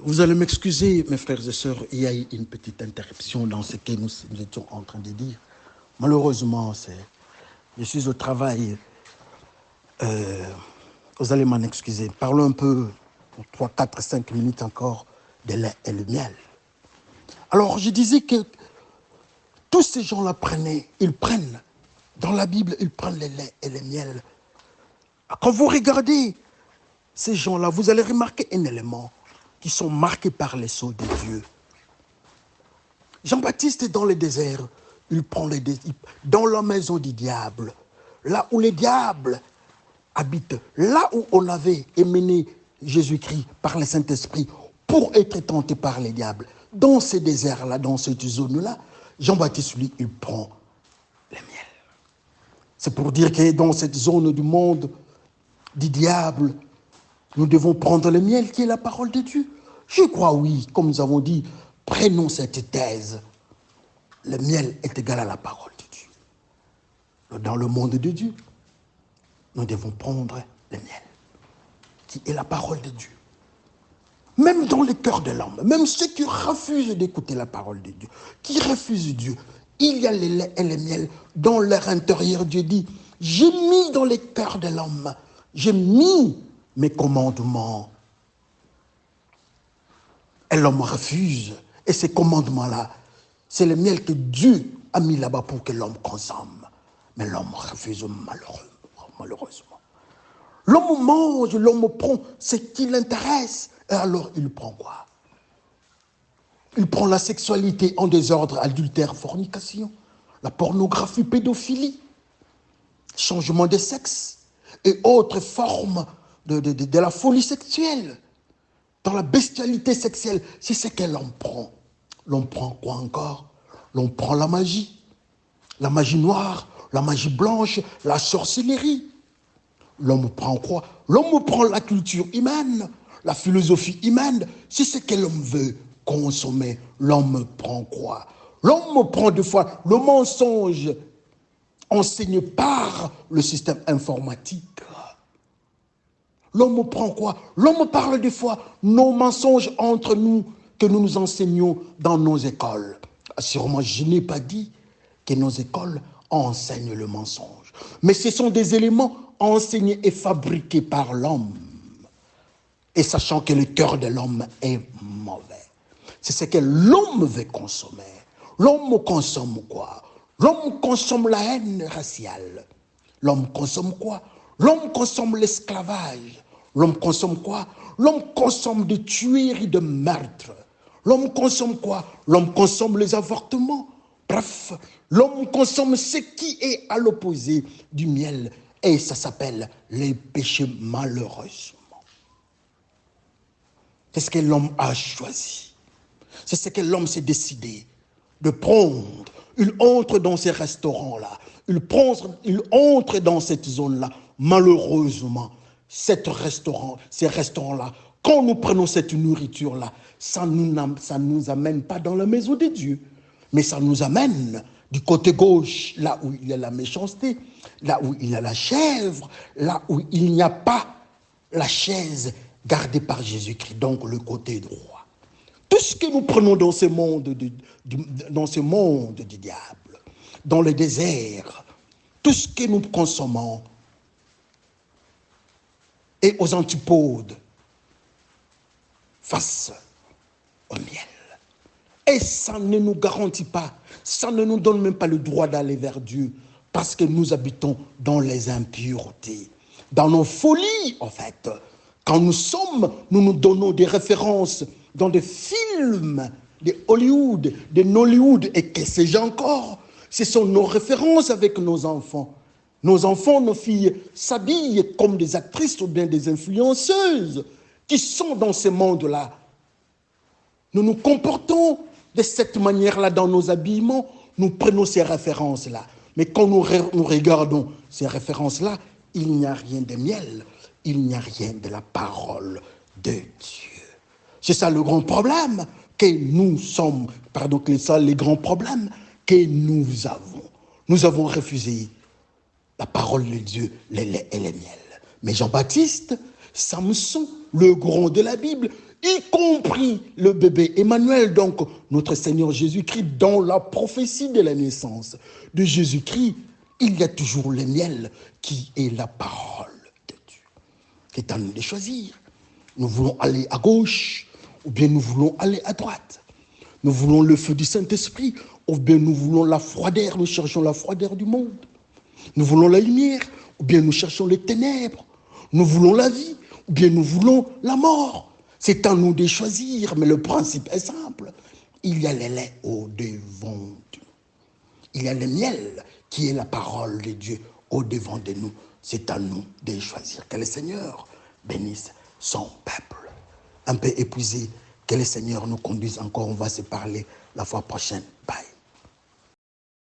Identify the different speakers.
Speaker 1: Vous allez m'excuser, mes frères et sœurs, il y a eu une petite interruption dans ce que nous étions en train de dire. Malheureusement, je suis au travail. Vous allez m'en excuser. Parlons un peu, pour 3, 4, 5 minutes encore, de lait et le miel. Alors, je disais que tous ces gens-là prennent, dans la Bible, ils prennent le lait et le miel. Quand vous regardez ces gens-là, vous allez remarquer un élément qui sont marqués par les sceaux de Dieu. Jean-Baptiste est dans le désert, il prend dans la maison du diable, là où les diables habitent, là où on avait émené Jésus-Christ par le Saint-Esprit pour être tenté par les diables. Dans ces déserts-là, dans cette zone-là, Jean-Baptiste, lui, il prend le miel. C'est pour dire que dans cette zone du monde du diable, nous devons prendre le miel qui est la parole de Dieu. Je crois, oui, comme nous avons dit, prenons cette thèse. Le miel est égal à la parole de Dieu. Dans le monde de Dieu, nous devons prendre le miel, qui est la parole de Dieu. Même dans le cœur de l'homme, même ceux qui refusent d'écouter la parole de Dieu, qui refusent Dieu, il y a le lait et le miel dans leur intérieur. Dieu dit, j'ai mis dans le cœur de l'homme, j'ai mis mes commandements. Et l'homme refuse. Et ces commandements-là, c'est le miel que Dieu a mis là-bas pour que l'homme consomme. Mais l'homme refuse malheureusement. L'homme mange, l'homme prend ce qui l'intéresse. Et alors, il prend quoi? Il prend la sexualité en désordre, adultère, fornication, la pornographie, pédophilie, changement de sexe et autres formes de la folie sexuelle. Dans la bestialité sexuelle, c'est ce que l'on prend. L'on prend quoi encore? L'on prend la magie noire, la magie blanche, la sorcellerie. L'homme prend quoi? L'homme prend la culture humaine, la philosophie humaine. C'est ce que l'homme veut consommer. L'homme prend quoi? L'homme prend des fois le mensonge enseigné par le système informatique. L'homme prend quoi? L'homme parle des fois nos mensonges entre nous que nous nous enseignons dans nos écoles. Sûrement, je n'ai pas dit que nos écoles enseignent le mensonge. Mais ce sont des éléments enseignés et fabriqués par l'homme. Et sachant que le cœur de l'homme est mauvais. C'est ce que l'homme veut consommer. L'homme consomme quoi? L'homme consomme la haine raciale. L'homme consomme quoi? L'homme consomme l'esclavage. L'homme consomme quoi? L'homme consomme des tueries, de meurtres. L'homme consomme quoi? L'homme consomme les avortements. Bref, l'homme consomme ce qui est à l'opposé du miel. Et ça s'appelle les péchés malheureusement. C'est ce que l'homme a choisi. C'est ce que l'homme s'est décidé de prendre. Il entre dans ces restaurants-là. Il entre dans cette zone-là. Malheureusement, ces restaurants-là, quand nous prenons cette nourriture-là, ça ne nous amène pas dans la maison de Dieu, mais ça nous amène du côté gauche, là où il y a la méchanceté, là où il y a la chèvre, là où il n'y a pas la chaise gardée par Jésus-Christ, donc le côté droit. Tout ce que nous prenons dans ce monde du diable, dans le désert, tout ce que nous consommons est aux antipodes face au miel. Et ça ne nous garantit pas, ça ne nous donne même pas le droit d'aller vers Dieu, parce que nous habitons dans les impuretés, dans nos folies en fait. Quand nous nous donnons des références dans des films, des Hollywood, des Nollywood, et que sais-je encore. Ce sont nos références avec nos enfants. Nos enfants, nos filles s'habillent comme des actrices ou bien des influenceuses qui sont dans ce monde-là. Nous nous comportons de cette manière-là dans nos habillements, nous prenons ces références-là. Mais quand nous regardons ces références-là, il n'y a rien de miel, il n'y a rien de la parole de Dieu. C'est ça le grand problème que nous sommes, c'est ça les grands problèmes que nous avons. Nous avons refusé la parole de Dieu, le lait et le miel. Mais Jean-Baptiste, Samson, le grand de la Bible, y compris le bébé Emmanuel, donc notre Seigneur Jésus-Christ. Dans la prophétie de la naissance de Jésus-Christ, il y a toujours le miel qui est la parole de Dieu. C'est à nous de choisir. Nous voulons aller à gauche ou bien nous voulons aller à droite. Nous voulons le feu du Saint-Esprit ou bien nous voulons la froideur, nous cherchons la froideur du monde. Nous voulons la lumière ou bien nous cherchons les ténèbres. Nous voulons la vie ou bien nous voulons la mort. C'est à nous de choisir, mais le principe est simple. Il y a le lait au-devant de nous. Il y a le miel qui est la parole de Dieu au-devant de nous. C'est à nous de choisir. Que le Seigneur bénisse son peuple. Un peu épuisé, que le Seigneur nous conduise encore. On va se parler la fois prochaine. Bye.